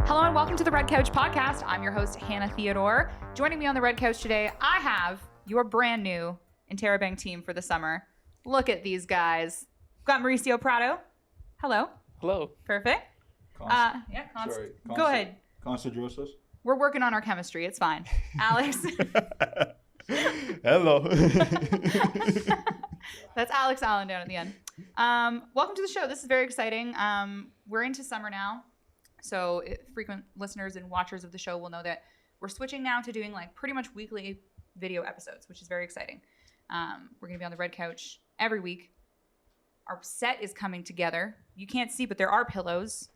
Hello and welcome to the Red Couch Podcast. I'm your host, Hannah Theodore. Joining me on the Red Couch today, I have your brand new Interrobang team for the summer. Look at these guys. We've got Mauricio Prado. Hello. Hello. Perfect. Sorry. Go ahead. Constadrosos. We're working on our chemistry. It's fine. Alex. Hello. That's Alex Allen down at the end. Welcome to the show. This is very exciting. We're into summer now. So frequent listeners and watchers of the show will know that we're switching now to doing like pretty much weekly video episodes, which is very exciting. We're going to be on the Red Couch every week. Our set is coming together. You can't see, but there are pillows.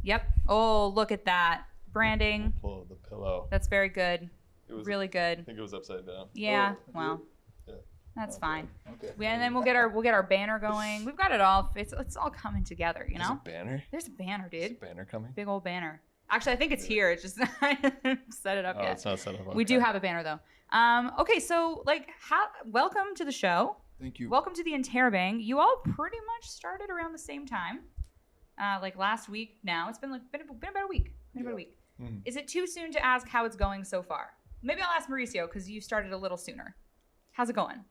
Yep. Oh, look at that. Branding. Pull the pillow. That's very good. It was, really good. I think it was upside down. Yeah. Oh, well, yeah. that's fine. Okay. And then we'll get our banner going. We've got it all. It's all coming together, you know? There's a banner? There's a banner, dude. There's a banner coming? Big old banner. Actually, I think it's here. It's just I haven't set it up yet. It's not set up. Okay. We do have a banner though. Okay, so welcome to the show. Thank you. Welcome to the Interrobang. You all pretty much started around the same time. Like last week now. It's been about a week. Mm-hmm. Is it too soon to ask how it's going so far? Maybe I'll ask Mauricio because you started a little sooner. How's it going?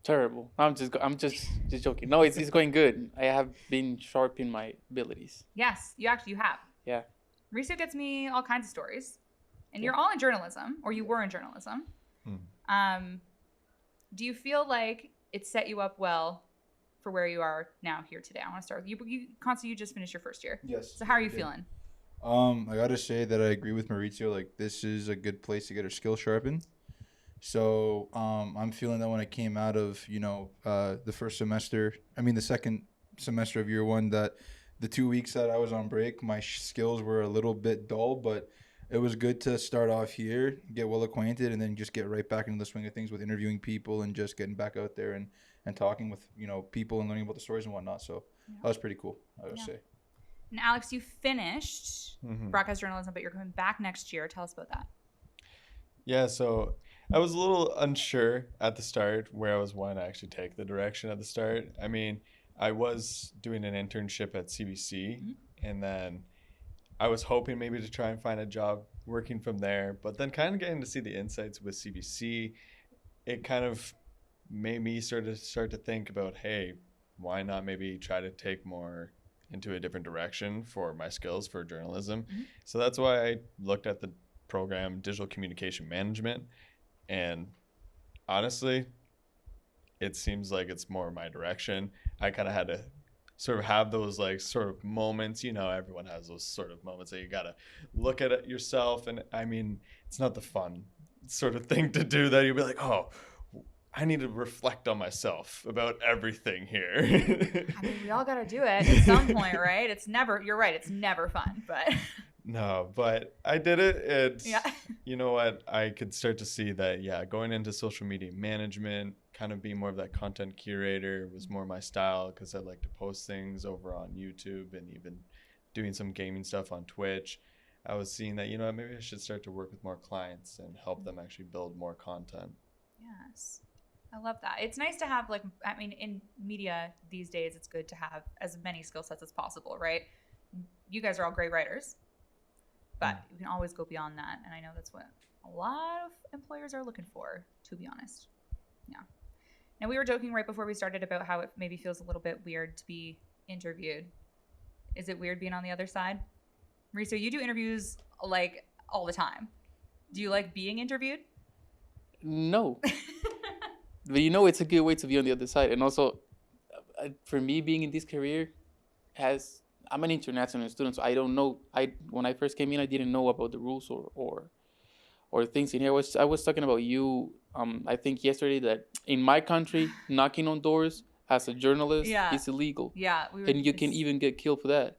Terrible. I'm just joking. No, it's going good. I have been sharpening my abilities. Yes, you have. Yeah. Mauricio gets me all kinds of stories. And you're all in journalism, or you were in journalism. Do you feel like it set you up well for where you are now here today? I want to start with you. Constance, you just finished your first year. Yes. So how are you feeling? I gotta say that I agree with Mauricio. Like, this is a good place to get our skills sharpened. So I'm feeling that when I came out of the second semester of year one, that the 2 weeks that I was on break, my skills were a little bit dull, but it was good to start off here, get well acquainted, and then just get right back into the swing of things with interviewing people and just getting back out there and talking with people and learning about the stories and whatnot. So that was pretty cool, I would say. And Alex, you finished broadcast journalism, but you're coming back next year. Tell us about that. Yeah, so I was a little unsure at the start where I was wanting to actually take the direction at the start. I mean, I was doing an internship at CBC, and then I was hoping maybe to try and find a job working from there. But then kind of getting to see the insights with CBC, it kind of made me start to think about, hey, why not maybe try to take more into a different direction for my skills for journalism. So that's why I looked at the program Digital Communication Management, and honestly it seems like it's more my direction. I kind of had to sort of have those like sort of moments, everyone has those sort of moments that you gotta look at it yourself, and I mean, it's not the fun sort of thing to do that you'll be like, oh, I need to reflect on myself about everything here. I mean, we all got to do it at some point, right? You're right, it's never fun, but. No, but I did it. It's, yeah. You know what? I could start to see that, going into social media management, kind of being more of that content curator was more my style because I like to post things over on YouTube and even doing some gaming stuff on Twitch. I was seeing that, maybe I should start to work with more clients and help them actually build more content. Yes. I love that. It's nice to have, in media these days, it's good to have as many skill sets as possible, right? You guys are all great writers, but you can always go beyond that. And I know that's what a lot of employers are looking for, to be honest. Yeah. Now, we were joking right before we started about how it maybe feels a little bit weird to be interviewed. Is it weird being on the other side? Mauricio, you do interviews like all the time. Do you like being interviewed? No. But it's a good way to be on the other side. And also, for me, being in this career, I'm an international student, so I don't know. When I first came in, I didn't know about the rules or things in here. I was talking about you, I think yesterday, that in my country, knocking on doors as a journalist is illegal. Yeah. And you can even get killed for that.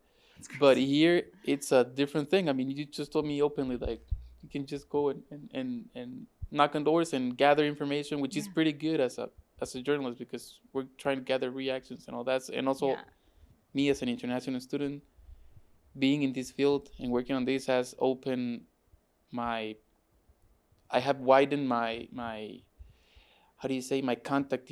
But here, it's a different thing. I mean, you just told me openly, like, you can just go and knock on doors and gather information, which is pretty good as a journalist because we're trying to gather reactions and all that. And also, me as an international student, being in this field and working on this has opened I have widened my how do you say, my contact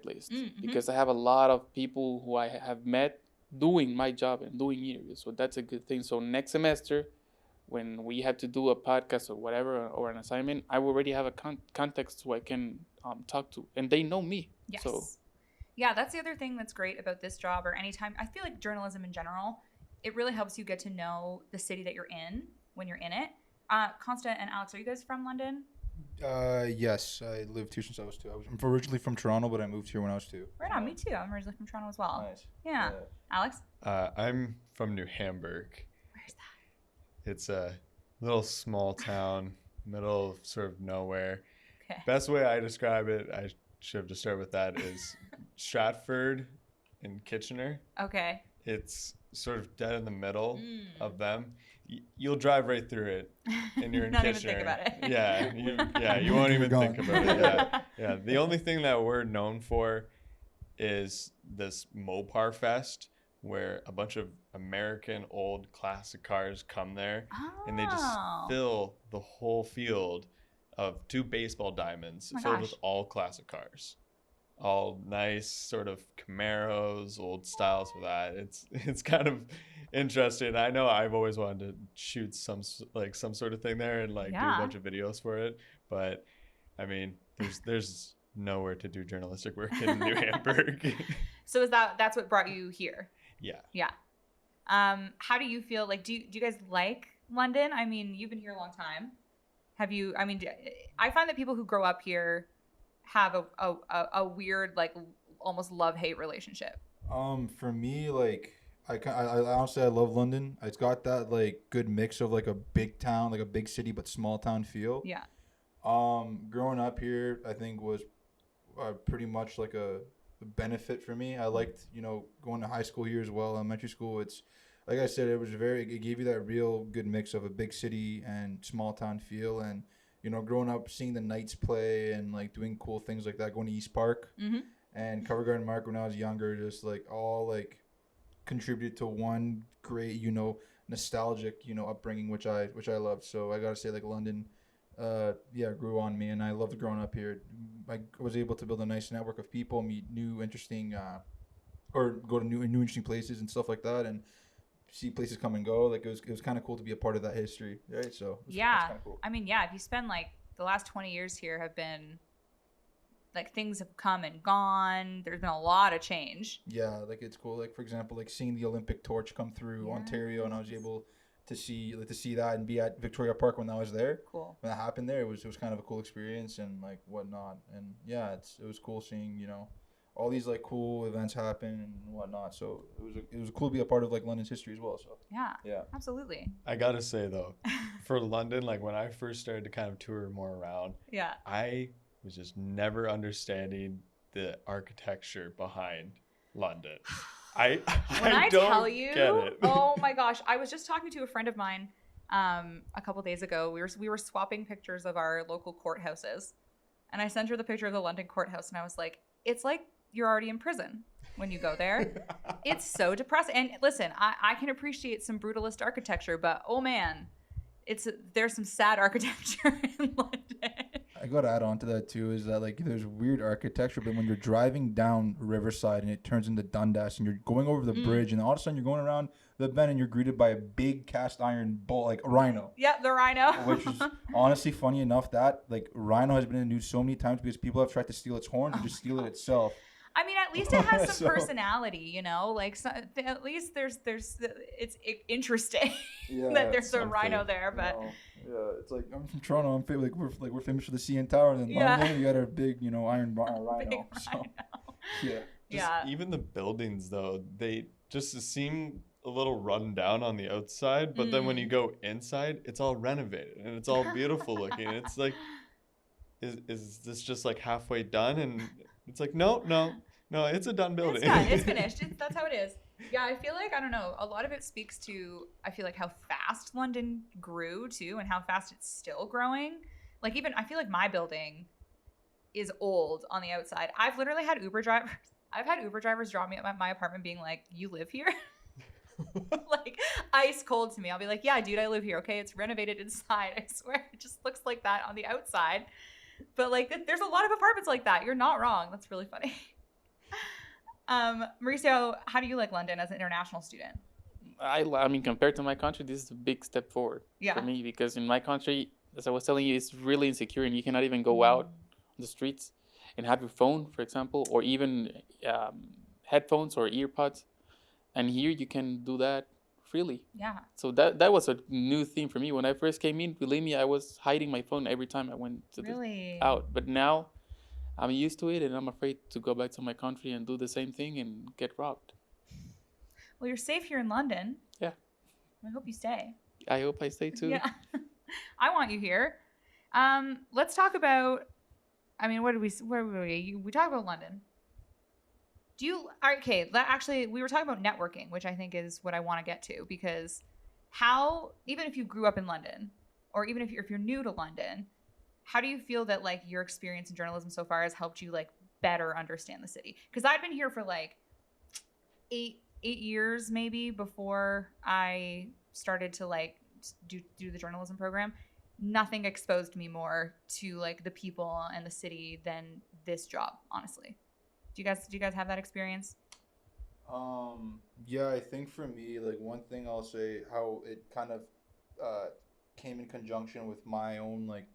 list, because I have a lot of people who I have met doing my job and doing interviews. So that's a good thing. So next semester, when we have to do a podcast or whatever or an assignment, I already have a context who I can talk to, and they know me. Yes. So yeah, that's the other thing that's great about this job, or anytime. I feel like journalism in general, it really helps you get to know the city that you're in when you're in it. Constant and Alex, are you guys from London? Yes, I lived here since I was 2. I'm originally from Toronto, but I moved here when I was 2. Right on, me too. I'm originally from Toronto as well. Nice. Yeah. Alex? I'm from New Hamburg. Where's that? It's a little small town, middle of sort of nowhere. Okay. Best way I describe it, I should have just started with that, is Stratford and Kitchener. Okay. It's sort of dead in the middle of them. You'll drive right through it, and you're in Not Kitchener. even think about it. You won't even You're think gone. about it. Yeah. The only thing that we're known for is this Mopar Fest, where a bunch of American old classic cars come there, and they just Oh. fill the whole field of 2 baseball diamonds Oh my filled gosh. with all classic cars. All nice sort of Camaros, old styles for that. It's kind of interesting. I know I've always wanted to shoot some sort of thing there and do a bunch of videos for it, but I mean, there's nowhere to do journalistic work in New Hamburg. So that's what brought you here? Yeah. Yeah. How do you feel? Like, do you guys like London? I mean, you've been here a long time. Have you? I mean, I find that people who grow up here have a weird, like, almost love-hate relationship. For me, like, I honestly I love London. It's got that like good mix of like a big town, like a big city but small town feel. Yeah. Growing up here, I think was pretty much like a benefit for me. I liked, going to high school here as well, elementary school. It's like I said, it gave you that real good mix of a big city and small town feel. And growing up, seeing the Knights play and like doing cool things like that, going to East Park and Covent Garden Mark when I was younger, just like all like contributed to one great, nostalgic, upbringing, which I loved. So I gotta say, like, London, grew on me, and I loved growing up here. I was able to build a nice network of people, meet new interesting, or go to new interesting places and stuff like that, and see places come and go. Like, it was kind of cool to be a part of that history, right? So it's kind of cool. I mean, if you spend like the last 20 years here have been like, things have come and gone. There's been a lot of change. Yeah, like, it's cool. Like, for example, like seeing the Olympic torch come through Ontario, and I was able to see that and be at Victoria Park when I was there. Cool. When that happened there, it was kind of a cool experience and like whatnot. And yeah, it was cool seeing all these like cool events happen and whatnot. So it was cool to be a part of like London's history as well. So Yeah, absolutely. I gotta say though, for London, like when I first started to kind of tour more around, I was just never understanding the architecture behind London. When I don't tell you, get it. Oh my gosh, I was just talking to a friend of mine a couple days ago. We were swapping pictures of our local courthouses, and I sent her the picture of the London courthouse, and I was like, it's like you're already in prison when you go there. It's so depressing. And listen, I can appreciate some brutalist architecture, but oh man, there's some sad architecture in London. I got to add on to that too, is that like there's weird architecture, but when you're driving down Riverside and it turns into Dundas and you're going over the bridge and all of a sudden you're going around the bend and you're greeted by a big cast iron bull, like a rhino. Yep, the rhino. Which is honestly funny enough that like rhino has been in the news so many times because people have tried to steal its horns or just steal it itself. I mean, at least it has some personality, like at least there's it's interesting that there's a rhino there, but. Yeah, it's like I'm from Toronto. We're famous for the CN Tower. And then London, you got a big, iron rhino. Big So, rhino. yeah. Even the buildings, though, they just seem a little run down on the outside, but then when you go inside, it's all renovated and it's all beautiful looking. It's like, is this just like halfway done? And it's like, no, it's a done building. It's done. It's finished. That's how it is. Yeah, I feel like, I don't know, a lot of it speaks to, I feel like, how fast London grew, too, and how fast it's still growing. Like, even, I feel like my building is old on the outside. I've literally had Uber drivers drop me at my apartment being like, you live here? Like, ice cold to me. I'll be like, yeah, dude, I live here, okay? It's renovated inside. I swear, it just looks like that on the outside. But, like, there's a lot of apartments like that. You're not wrong. That's really funny. Mauricio, how do you like London as an international student? I mean, compared to my country, this is a big step forward Yeah. for me, because in my country, as I was telling you, it's really insecure and you cannot even go out on the streets and have your phone, for example, or even headphones or earpods. And here you can do that freely. Yeah. So that was a new thing for me when I first came in. Believe me, I was hiding my phone every time I went to out. But now I'm used to it, and I'm afraid to go back to my country and do the same thing and get robbed. Well, you're safe here in London. Yeah. I hope you stay. I hope I stay too. Yeah. I want you here. Let's talk about, I mean, where were we? We talked about London. Actually, we were talking about networking, which I think is what I want to get to, because even if you grew up in London, or even if you're new to London, how do you feel that like your experience in journalism so far has helped you like better understand the city? Because I've been here for like 8 years maybe before I started to like do the journalism program. Nothing exposed me more to like the people and the city than this job, honestly. Do you guys have that experience? Yeah, I think for me, like one thing I'll say, how it kind of came in conjunction with my own like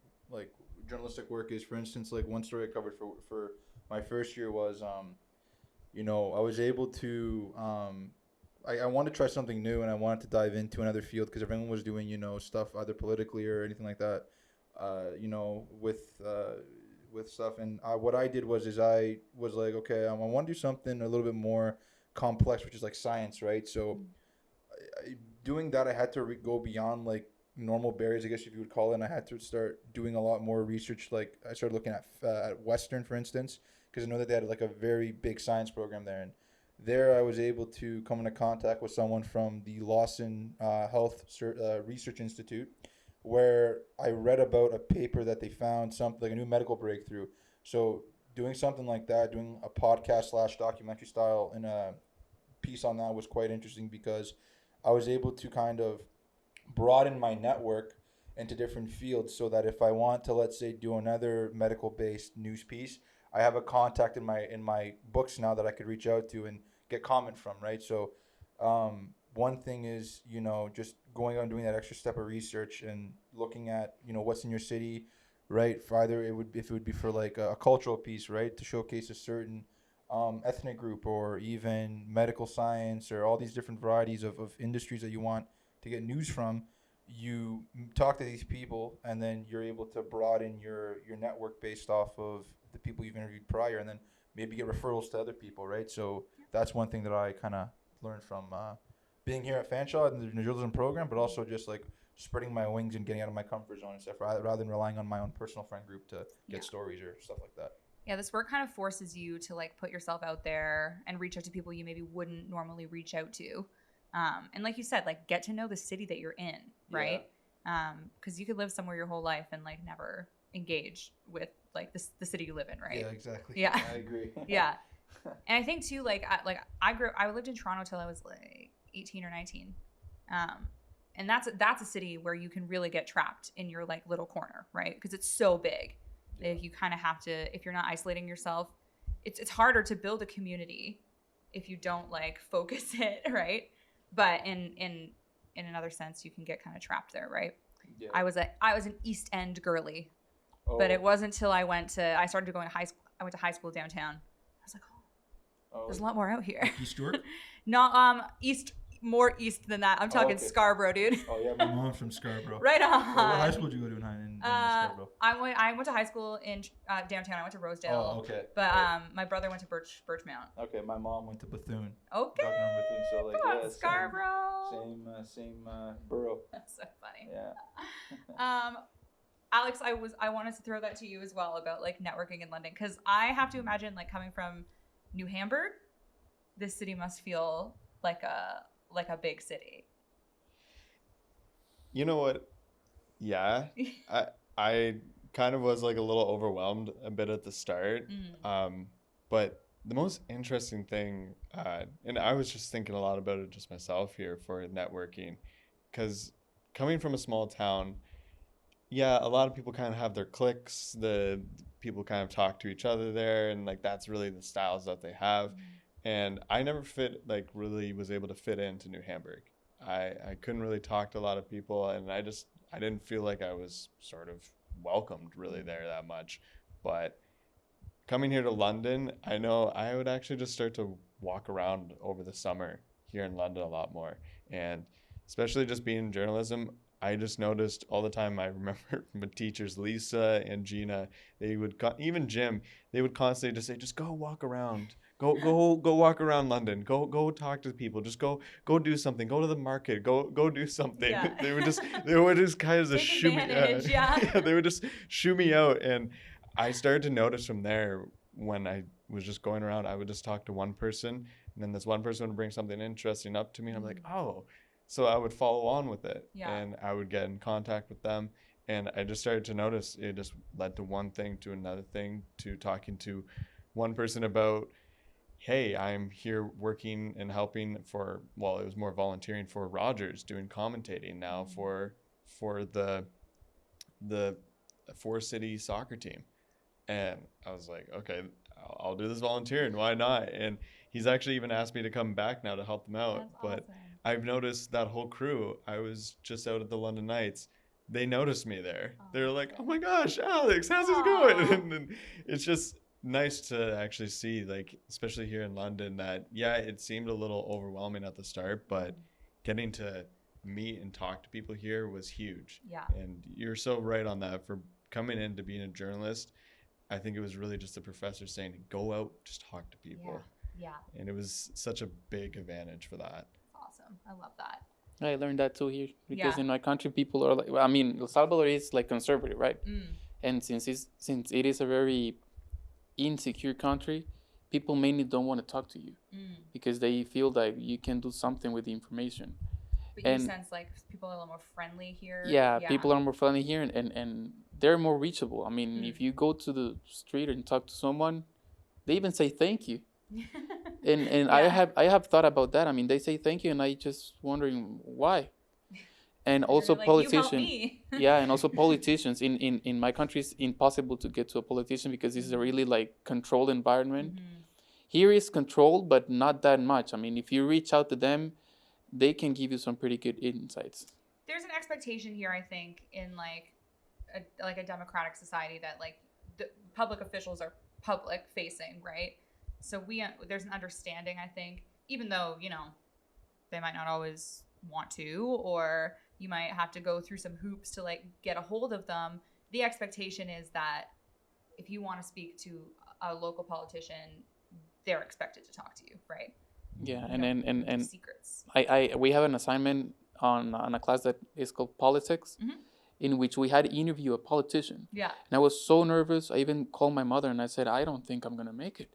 journalistic work is, for instance, like one story I covered for my first year was I was able to I wanted to try something new, and I wanted to dive into another field because everyone was doing stuff either politically or anything like that, with stuff. And what I did was I was like, okay, I want to do something a little bit more complex, which is like science, right? So doing that, I had to go beyond like normal barriers, I guess if you would call it, and I had to start doing a lot more research. Like I started looking at Western, for instance, because I know that they had like a very big science program there, and there I was able to come into contact with someone from the Lawson Health Research Institute, where I read about a paper that they found, something like a new medical breakthrough. So doing something like that, doing a podcast / documentary style in a piece on that was quite interesting, because I was able to kind of broaden my network into different fields, so that if I want to, let's say, do another medical based news piece, I have a contact in my books now that I could reach out to and get comment from, right? So one thing is, just going out and doing that extra step of research and looking at, what's in your city, right? For either if it would be for like a cultural piece, right, to showcase a certain ethnic group, or even medical science, or all these different varieties of industries that you want to get news from. You talk to these people, and then you're able to broaden your network based off of the people you've interviewed prior, and then maybe get referrals to other people, right? So that's one thing that I kind of learned from being here at Fanshawe and the journalism program, but also just like spreading my wings and getting out of my comfort zone and stuff, rather than relying on my own personal friend group to get stories or stuff like that. Yeah, this work kind of forces you to like put yourself out there and reach out to people you maybe wouldn't normally reach out to. And like you said, like get to know the city that you're in, right? Because you could live somewhere your whole life and like never engage with like the city you live in, right? Yeah, exactly. Yeah, I agree. Yeah, and I think too, like I lived in Toronto till I was like 18 or 19, and that's a city where you can really get trapped in your like little corner, right? Because it's so big. Yeah. You kind of have to, if you're not isolating yourself, it's harder to build a community if you don't like focus it, right? But in another sense, you can get kind of trapped there, right? Yeah. I was an East End girly, but it wasn't until I started going to high school. I went to high school downtown. I was like, there's a lot more out here. East York? No, more east than that. I'm talking Scarborough, dude. Oh yeah, my mom's from Scarborough. Right on. What high school did you go to in Scarborough? I went to high school in downtown. I went to Rosedale. Oh, okay. But my brother went to Birchmount. Okay, my mom went to Bethune. Okay. Bethune, so like Scarborough. Same borough. That's so funny. Yeah. Alex, I wanted to throw that to you as well about like networking in London, because I have to imagine like coming from New Hamburg, this city must feel like a big city. You know what? Yeah, I kind of was like a little overwhelmed a bit at the start. But the most interesting thing, and I was just thinking a lot about it just myself here for networking, because coming from a small town, yeah, a lot of people kind of have their cliques. The people kind of talk to each other there, and like that's really the styles that they have. and I never really was able to fit into New Hamburg. I couldn't really talk to a lot of people, and I didn't feel like I was sort of welcomed really there that much. But coming here to London, I know I would actually just start to walk around over the summer here in London a lot more. And especially just being in journalism, I just noticed all the time. I remember my teachers, Lisa and Gina, even Jim, they would constantly just say, just go walk around. Go walk around London. Go talk to people. Just go do something. Go to the market. Go do something. Yeah. They would just kind of just Take shoo me. advantage, yeah. Yeah, they would just shoo me out, and I started to notice from there when I was just going around, I would just talk to one person, and then this one person would bring something interesting up to me, and I'm like, oh. So I would follow on with it, and I would get in contact with them, and I just started to notice it just led to one thing to another thing, to talking to one person about, hey, I'm here working and helping for, well, it was more volunteering for Rogers, doing commentating now for the four-city soccer team. And I was like, okay, I'll do this volunteering. Why not? And he's actually even asked me to come back now to help them out. That's But awesome. I've noticed that whole crew. I was just out at the London Knights. They noticed me there. Oh, They're like, good. oh my gosh, Alex, how's it Aw. going? And it's just nice to actually see, like, especially here in London, that, yeah, it seemed a little overwhelming at the start, but getting to meet and talk to people here was huge. Yeah. And you're so right on that. For coming into being a journalist, I think it was really just the professor saying, go out, just talk to people. Yeah. And it was such a big advantage for that. That's awesome. I love that. I learned that too here because Yeah. in my country people are like, well, I mean, El Salvador is like conservative, right? And since it is a very insecure country, people mainly don't want to talk to you because they feel like you can do something with the information. But you sense like people are a little more friendly here. Yeah, people are more friendly here, and they're more reachable. I mean, if you go to the street and talk to someone, they even say thank you. And I have thought about that. I mean, they say thank you, and I just wondering why. And also like, politicians. Yeah, and also politicians. In my country, it's impossible to get to a politician because this is a really like controlled environment. Here is controlled, but not that much. I mean, if you reach out to them, they can give you some pretty good insights. There's an expectation here, I think, in like a democratic society that like the public officials are public facing, right? So there's an understanding, I think, even though, you know, they might not always want to, or you might have to go through some hoops to like get a hold of them. The expectation is that if you want to speak to a local politician, they're expected to talk to you, right? Yeah, You don't and keep secrets. we have an assignment on a class that is called politics, in which we had to interview a politician. Yeah. And I was so nervous. I even called my mother and I said, I don't think I'm gonna make it.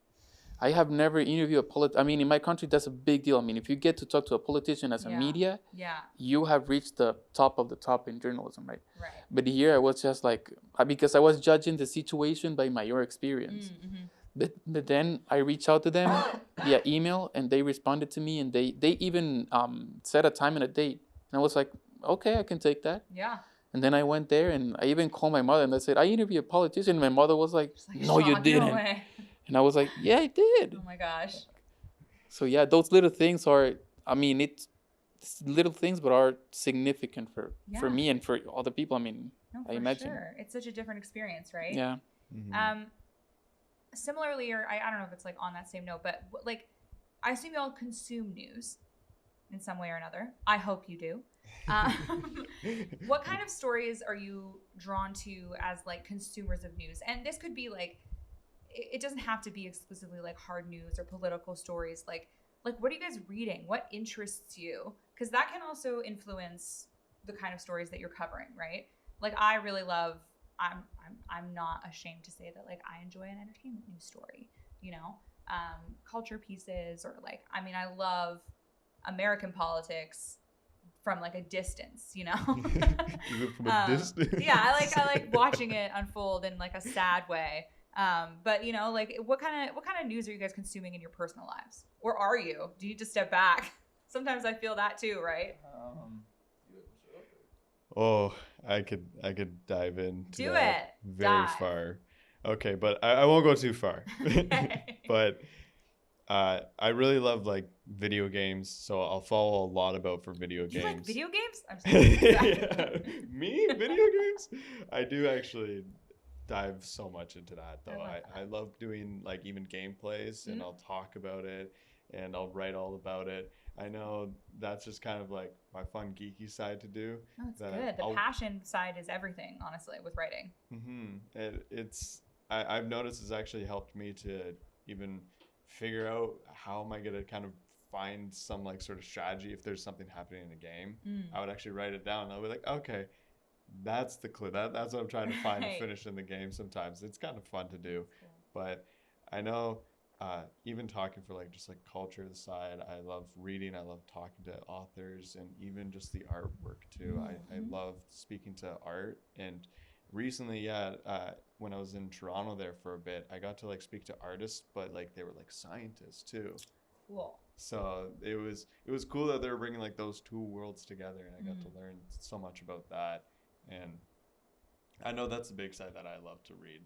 I have never interviewed I mean, in my country, that's a big deal. I mean, if you get to talk to a politician as a media, you have reached the top of the top in journalism, right? Right. But here I was just like, because I was judging the situation by my own experience. But then I reached out to them via email, and they responded to me, and they even set a time and a date. And I was like, okay, I can take that. Yeah. And then I went there, and I even called my mother, and I said, I interviewed a politician. And my mother was like, no, you didn't. And I was like, yeah, I did. Oh my gosh. So yeah, those little things are, I mean, it's little things, but are significant for me and for other people. I mean, I imagine. Sure. It's such a different experience, right? Yeah. Similarly, or I don't know if it's like on that same note, but like, I assume you all consume news in some way or another. I hope you do. What kind of stories are you drawn to as like consumers of news? And this could be like, it doesn't have to be exclusively like hard news or political stories. Like what are you guys reading? What interests you? Because that can also influence the kind of stories that you're covering, right? Like I really love. I'm not ashamed to say that like I enjoy an entertainment news story. You know, culture pieces or like I mean I love American politics from like a distance. You know. From a distance. Yeah, I like watching it unfold in like a sad way. But you know, like what kind of news are you guys consuming in your personal lives? Or are you? Do you just step back? Sometimes I feel that too, right? Oh, I could dive into Do that it. very Dive. far. Okay, but I won't go too far. Okay. But I really love like video games, so I'll follow a lot about for video You games. like video games? I'm just Yeah. Me? Video games? I do actually dive so much into that though. love I love doing like even gameplays and Mhm. I'll talk about it and I'll write all about it. I know that's just kind of like my fun geeky side to do. No, it's that good. The I'll- passion side is everything, honestly, with writing. I've noticed it's actually helped me to even figure out how am I gonna kind of find some like sort of strategy if there's something happening in a game. I would actually write it down. I'll be like, okay, that's the clue. That's what I'm trying to find Right. to finish in the game. Sometimes it's kind of fun to do, Cool. but I know even talking for like just like culture aside, I love reading. I love talking to authors and even just the artwork too. I love speaking to art. And recently, when I was in Toronto there for a bit, I got to like speak to artists, but like they were like scientists too. Cool. So it was cool that they were bringing like those two worlds together, and I got to learn so much about that. And I know that's a big side that I love to read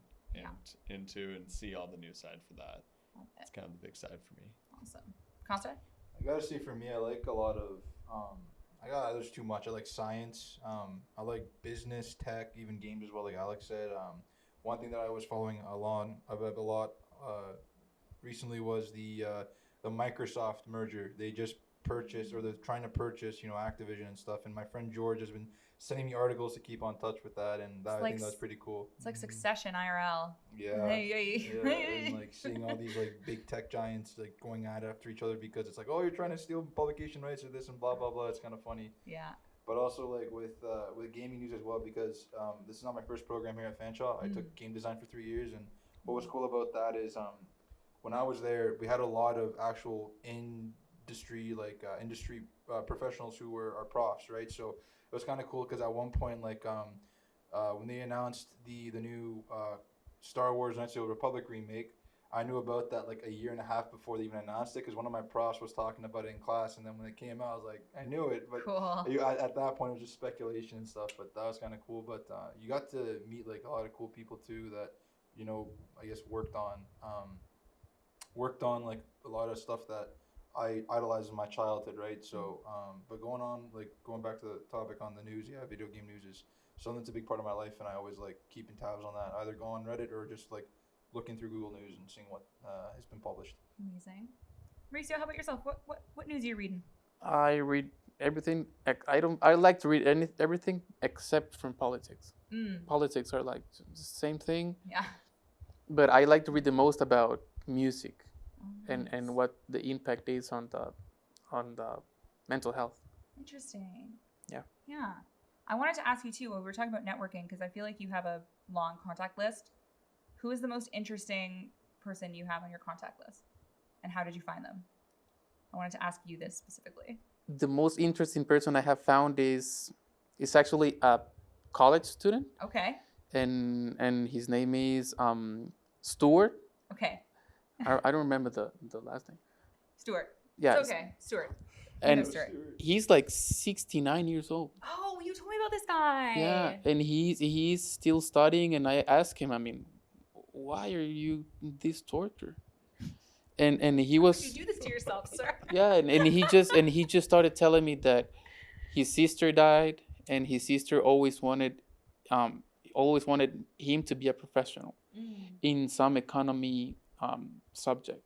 into and see all the new side for that. Love it. It's kind of the big side for me. Awesome. Costa? I gotta say, for me, I like a lot of. There's too much. I like science. I like business, tech, even games as well. Like Alex said. One thing that I was following along a lot recently was the Microsoft merger. They just purchased, or they're trying to purchase, Activision and stuff. And my friend George has been sending me articles to keep on touch with that, and I think that's pretty cool. It's like Succession IRL. Yeah. Hey. Yeah, and like seeing all these like big tech giants like going at after each other because it's like, oh, you're trying to steal publication rights or this and blah blah blah. It's kind of funny. Yeah. But also like with gaming news as well, because this is not my first program here at Fanshawe. I took game design for 3 years, and what was cool about that is when I was there, we had a lot of actual industry professionals who were our profs, right? So it was kind of cool because at one point, like when they announced the new Star Wars Knights of the Republic remake, I knew about that like a year and a half before they even announced it, because one of my profs was talking about it in class, and then when it came out, I was like, I knew it, but Cool. at that point it was just speculation and stuff. But that was kind of cool. But you got to meet like a lot of cool people too that I guess worked on like a lot of stuff that I idolized in my childhood, right? So, but going back to the topic on the news, video game news is something that's a big part of my life, and I always like keeping tabs on that. Either go on Reddit or just like looking through Google News and seeing what has been published. Amazing. Mauricio, how about yourself? What news are you reading? I read everything. I like to read everything except from politics. Politics are like the same thing. Yeah. But I like to read the most about music Nice. and what the impact is on the mental health. Interesting. Yeah. Yeah. I wanted to ask you too, when we were talking about networking, because I feel like you have a long contact list. Who is the most interesting person you have on your contact list? And how did you find them? I wanted to ask you this specifically. The most interesting person I have found is actually a college student, Okay. and his name is Stuart. Okay. I don't remember the last name. Stuart. Yeah. It's okay. Stuart. And know Stuart. he's like 69 years old. Oh, you told me about this guy. Yeah, and he's still studying, and I asked him, I mean, why are you this torture? And he was You do this to yourself, sir. yeah, and he just started telling me that his sister died, and his sister always wanted him to be a professional in some economy subject.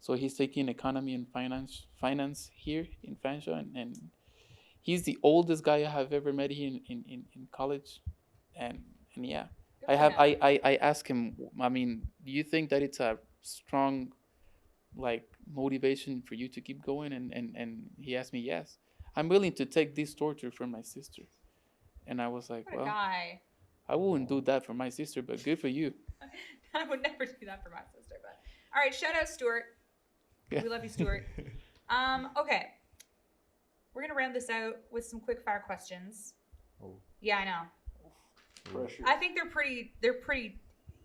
So he's taking economy and finance here in Fanshawe, and he's the oldest guy I have ever met here in college, and yeah. Good for him. I asked him, I mean, do you think that it's a strong like motivation for you to keep going? And he asked me, yes. I'm willing to take this torture for my sister. And I was like, What a well, guy. I wouldn't do that for my sister, but good for you. I would never do that for my sister, but all right, shout out Stuart. Yeah. We love you, Stuart. Okay. We're gonna round this out with some quick fire questions. Oh. Yeah, I know. Pressure. I think they're pretty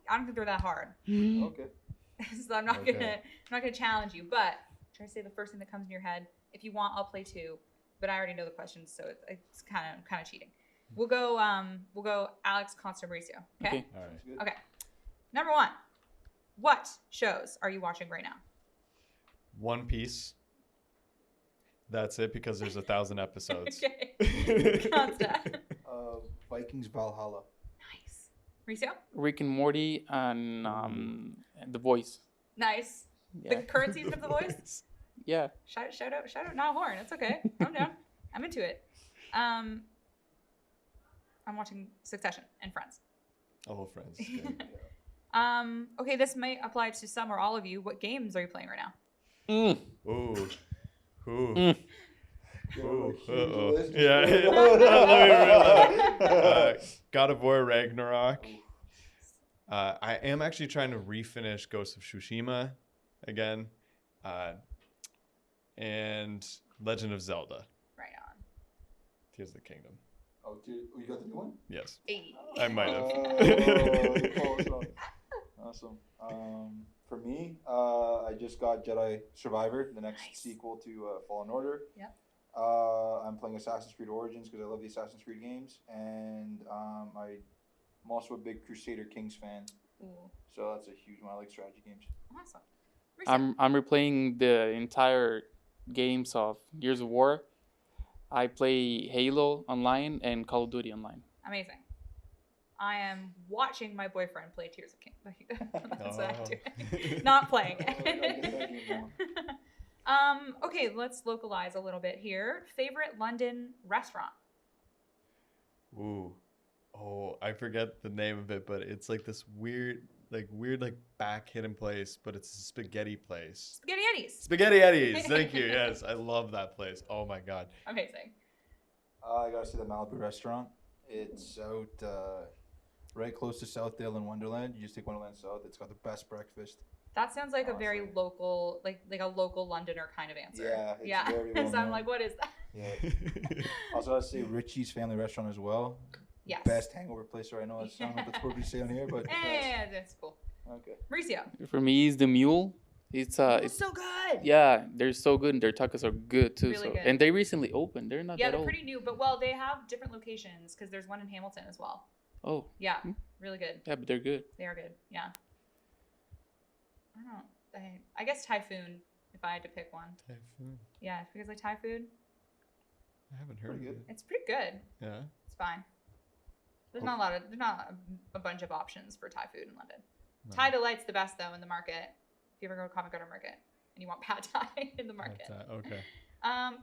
I don't think they're that hard. Okay. So I'm not Okay. gonna challenge you, but try to say the first thing that comes in your head. If you want, I'll play two, but I already know the questions, so it's kind of cheating. We'll go Alex, Constance, Mauricio. Okay? All right. Okay. Number one, what shows are you watching right now? One Piece. That's it because there's 1,000 episodes. Okay. Consta. Vikings Valhalla. Nice. Mauricio? Rick and Morty and The Voice. Nice. Yeah. The current season of The Voice? Yeah. Shout out, not horn. It's okay. I'm down. I'm into it. I'm watching Succession and Friends. Oh, Friends. Good. Okay, this might apply to some or all of you. What games are you playing right now? Ooh. Ooh. Mm. Ooh. Huge Uh-oh. list. Yeah. God of War Ragnarok. I am actually trying to refinish Ghost of Tsushima again. And Legend of Zelda. Right on. Tears of the Kingdom. Oh, dude, you got the new one? Yes. Hey. I might have. Awesome. For me, I just got Jedi Survivor, the next Nice. sequel to Fallen Order. Yep. I'm playing Assassin's Creed Origins because I love the Assassin's Creed games, and I'm also a big Crusader Kings fan. Ooh, So that's a huge one. I like strategy games. awesome. Mauricio? I'm replaying the entire games of Gears of War. I play Halo online and Call of Duty online. Amazing. I am watching my boyfriend play Tears of Kingdom. That's what I'm doing. Not playing it. Okay, let's localize a little bit here. Favorite London restaurant? Ooh. Oh, I forget the name of it, but it's like this weird back hidden place, but it's a spaghetti place. Spaghetti Eddie's. Spaghetti Eddie's. Thank you. Yes, I love that place. Oh my god. Amazing. I gotta say the Malibu restaurant. It's out right close to Southdale and Wonderland. You just take Wonderland South. It's got the best breakfast. That sounds like a very Awesome. local, like a local Londoner kind of answer. Yeah, it's yeah. very So I'm well-known. like, what is that? Yeah. Also, I'd say Richie's Family Restaurant as well. Yes. Best hangover place right now. I don't know if that's appropriate to say on here, but Yeah, that's cool. okay. Mauricio. For me, it's the Mule. It's It's so good. yeah, they're so good and their tacos are good too. Really so good. and they recently opened. They're not Yeah, that they're old. pretty new, but well, they have different locations because there's one in Hamilton as well. Oh, Yeah, really good. yeah, but they're good. They are good. Yeah. I guess Thai food, if I had to pick one. Typhoon. Yeah, because like Thai food, I haven't heard Pretty of good. it. it's pretty good. Yeah. It's fine. There's Oh. there's not a bunch of options for Thai food in London. No. Thai Delight's the best though in the market. If you ever go to Covent Garden Market and you want pad Thai in the market. Okay.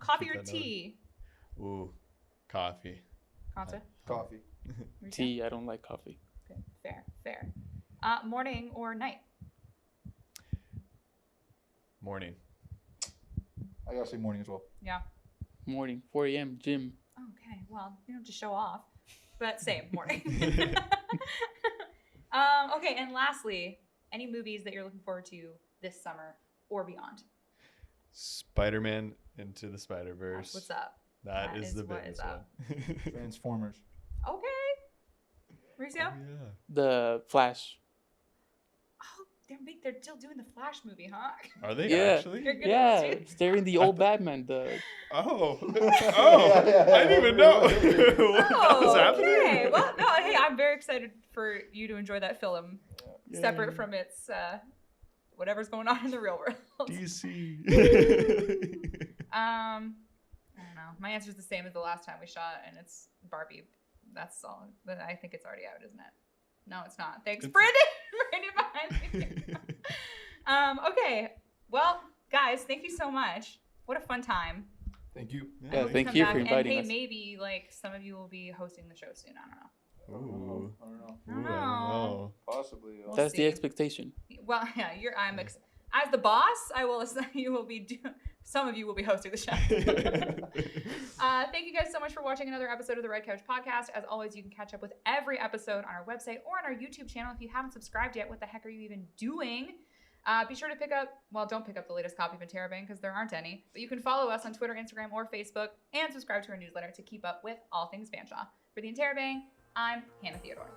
Coffee Keep or that noted. tea? Ooh, coffee. Consta? Coffee. Mauricio? Tea, I don't like coffee. Okay, fair. Morning or night? Morning. I gotta say morning as well. Yeah. Morning, 4 a.m. gym. Okay, well, you don't have to show off, but same morning. Okay, and lastly, any movies that you're looking forward to this summer or beyond? Spider-Man Into the Spider-Verse. What's up? That That is is the what biggest is up. one. Transformers. Okay. Mauricio? Yeah. The Flash. Oh, they're still doing the Flash movie, huh? Are they Yeah. actually? You're good. Yeah, too. it's they're in the old Batman. The Oh. Oh. I didn't even know. What's Oh, happening? okay. Well, no, hey, I'm very excited for you to enjoy that film, Yeah. separate from its whatever's going on in the real world. DC. I don't know. My answer is the same as the last time we shot, and it's Barbie. That's all. But I think it's already out, isn't it? No, it's not. Thanks, It's- Brandon. Brandon behind me. Okay. Well, guys, thank you so much. What a fun time. Thank you. I Yeah, hope thank come you back. for inviting and, us. hey, maybe like some of you will be hosting the show soon. I don't know. Ooh. I don't know. I don't Ooh, I don't know. Possibly. We'll that's see. the expectation. Well, yeah, as the boss, I will assign you will be some of you will be hosting the show. Thank you guys so much for watching another episode of the Red Couch Podcast. As always, you can catch up with every episode on our website or on our YouTube channel. If you haven't subscribed yet, what the heck are you even doing? Be sure to don't pick up the latest copy of Interrobang because there aren't any, but you can follow us on Twitter, Instagram, or Facebook, and subscribe to our newsletter to keep up with all things Fanshawe. For the Interrobang, I'm Hannah Theodore.